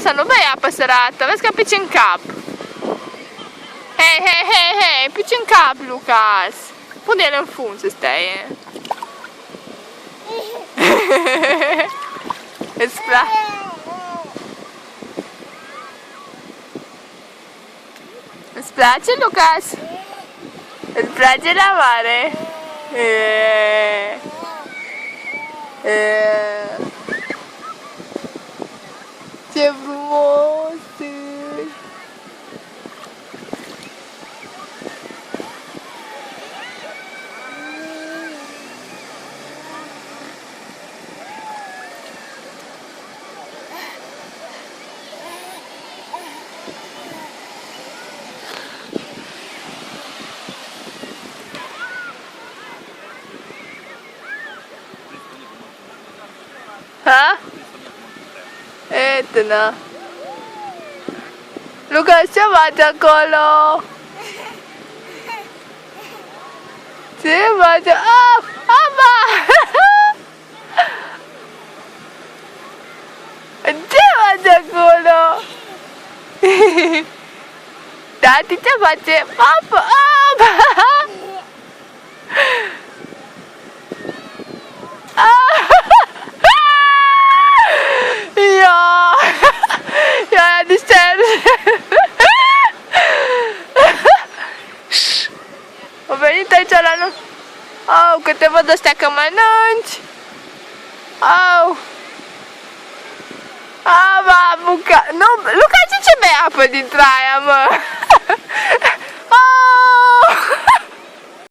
să nu bei apă sărată, vezi că pici în cap. Hei, pici în cap, Lucas. Pune-l în fund să stai. Îți place? Îți place, Lucas? Îți place la mare? Ce frumos ești! Ha? Etna. Lucas, ce faci acolo? Ce faci? Apa! Ce faci acolo? Tati, ce face? Apa! Ia, au venit aici la noi. Au, că te văd ăstea că mănânci. Au. Aba, Luca. Nu, Luca, ce bei apă dintre aia, mă?